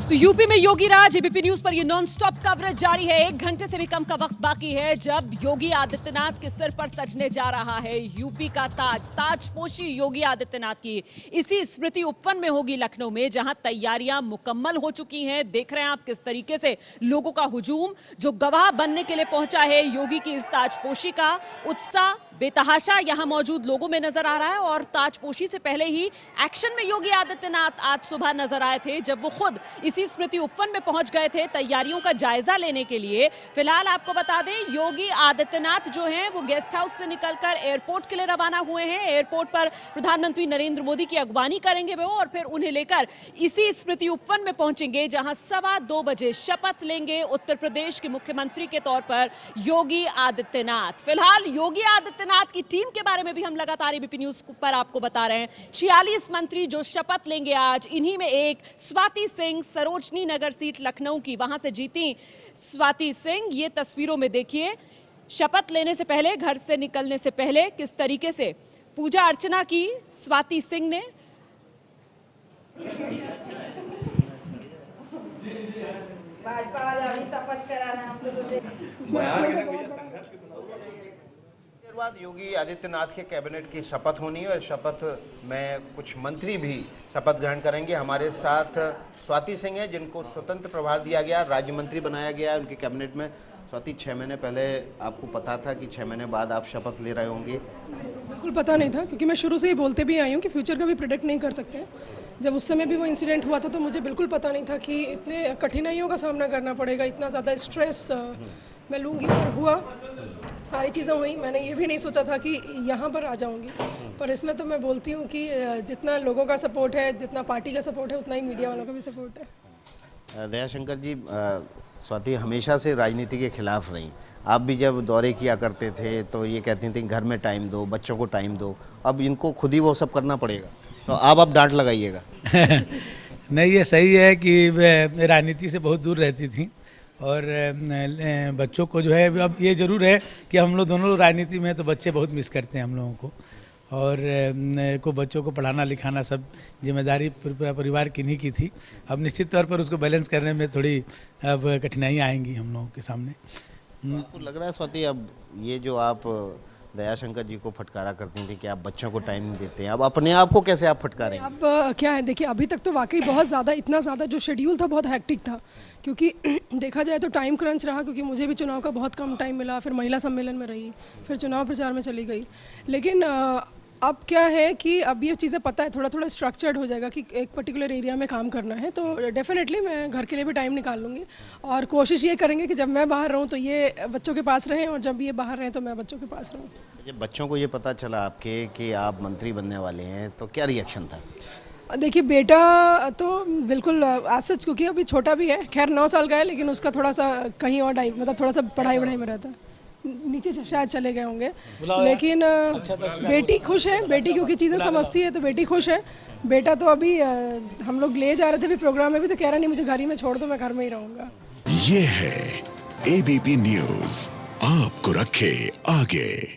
तो यूपी में योगी राज, ABP news पर ये नॉन स्टॉप कवरेज जारी है। 1 घंटे से भी कम का वक्त बाकी है जब योगी आदित्यनाथ के सिर पर सजने जा रहा है यूपी का ताजपोशी योगी आदित्यनाथ की इसी स्मृति उपवन में होगी लखनऊ में, जहां तैयारियां मुकम्मल हो चुकी हैं। देख रहे हैं आप किस तरीके से लोगों का हुजूम जो गवाह बनने के लिए पहुंचा है योगी की इस ताजपोशी का। उत्साह बेतहाशा यहां मौजूद लोगों में नजर आ रहा है और ताजपोशी से पहले ही एक्शन में योगी आदित्यनाथ आज सुबह नजर आए थे जब वो खुद इसी स्मृति उपवन में पहुंच गए थे तैयारियों का जायजा लेने के लिए। फिलहाल आपको बता दें योगी आदित्यनाथ जो हैं वो गेस्ट हाउस से निकलकर एयरपोर्ट के लिए रवाना हुए हैं। एयरपोर्ट पर प्रधानमंत्री नरेंद्र मोदी की अगवानी करेंगे वो और फिर उन्हें लेकर इसी स्मृति उपवन में पहुंचेंगे जहां 2:15 बजे शपथ लेंगे उत्तर प्रदेश के मुख्यमंत्री के तौर पर योगी आदित्यनाथ। फिलहाल योगी आदित्यनाथ की टीम के बारे में भी हम लगातार एबीपी न्यूज पर आपको बता रहे हैं। 46 मंत्री जो शपथ लेंगे आज, इन्हीं में एक स्वाति सिंह, सरोजनी नगर सीट लखनऊ की, वहां से जीती स्वाति सिंह। ये तस्वीरों में देखिए शपथ लेने से पहले, घर से निकलने से पहले किस तरीके से पूजा अर्चना की स्वाति सिंह ने। बाद योगी आदित्यनाथ के कैबिनेट की शपथ होनी है और शपथ में कुछ मंत्री भी शपथ ग्रहण करेंगे। हमारे साथ स्वाति सिंह है जिनको स्वतंत्र प्रभार दिया गया, राज्य मंत्री बनाया गया उनके कैबिनेट में। स्वाति, 6 महीने पहले आपको पता था कि 6 महीने बाद आप शपथ ले रहे होंगे? बिल्कुल पता नहीं था, क्योंकि मैं शुरू से ही बोलते भी आई हूँ कि फ्यूचर का भी प्रेडिक्ट नहीं कर सकते। जब उस समय भी वो इंसिडेंट हुआ था तो मुझे बिल्कुल पता नहीं था कि इतने कठिनाइयों का सामना करना पड़ेगा, इतना ज़्यादा स्ट्रेस मैं लूँगी। और हुआ, सारी चीज़ें हुई। मैंने ये भी नहीं सोचा था कि यहाँ पर आ जाऊँगी, पर इसमें तो मैं बोलती हूँ कि जितना लोगों का सपोर्ट है, जितना पार्टी का सपोर्ट है, उतना ही मीडिया वालों का भी सपोर्ट है। दयाशंकर जी, स्वाति हमेशा से राजनीति के खिलाफ रही। आप भी जब दौरे किया करते थे तो ये कहती थी घर में टाइम दो, बच्चों को टाइम दो। अब इनको खुद ही वो सब करना पड़ेगा, तो आप डांट लगाइएगा। नहीं, ये सही है कि वे राजनीति से बहुत दूर रहती थी और बच्चों को जो है, अब ये जरूर है कि हम लोग दोनों लोग राजनीति में हैं तो बच्चे बहुत मिस करते हैं हम लोगों को, और को बच्चों को पढ़ाना लिखाना सब जिम्मेदारी परिवार की नहीं की थी। अब निश्चित तौर पर उसको बैलेंस करने में थोड़ी अब कठिनाइयाँ आएंगी हम लोगों के सामने। तो आपको लग रहा है स्वाति, अब ये जो आप दयाशंकर जी को फटकारा करती थी कि आप बच्चों को टाइम नहीं देते हैं, अब अपने आप को कैसे आप फटकारेंगे? अब क्या है, देखिए अभी तक तो वाकई बहुत ज़्यादा, इतना ज़्यादा जो शेड्यूल था बहुत हैक्टिक था, क्योंकि देखा जाए तो टाइम क्रंच रहा, क्योंकि मुझे भी चुनाव का बहुत कम टाइम मिला, फिर महिला सम्मेलन में रही, फिर चुनाव प्रचार में चली गई। लेकिन अब क्या है कि अब ये चीज़ें पता है, थोड़ा थोड़ा स्ट्रक्चर्ड हो जाएगा कि एक पर्टिकुलर एरिया में काम करना है, तो डेफिनेटली मैं घर के लिए भी टाइम निकाल लूँगी और कोशिश ये करेंगे कि जब मैं बाहर रहूँ तो ये बच्चों के पास रहें और जब ये बाहर रहें तो मैं बच्चों के पास रहूँ। जब बच्चों को ये पता चला आपके कि आप मंत्री बनने वाले हैं तो क्या रिएक्शन था? देखिए बेटा तो बिल्कुल सच, क्योंकि अभी छोटा भी है, खैर 9 साल का है, लेकिन उसका थोड़ा सा कहीं और मतलब थोड़ा सा पढ़ाई में रहता है, नीचे शायद चले गए होंगे। लेकिन बेटी खुश है, बेटी क्योंकि चीज़ें समझती है तो बेटी खुश है। बेटा तो अभी हम लोग ले जा रहे थे भी प्रोग्राम में भी, तो कह रहा नहीं मुझे घर ही में छोड़ दो, मैं घर में ही रहूँगा। ये है एबीपी न्यूज़, आपको रखे आगे।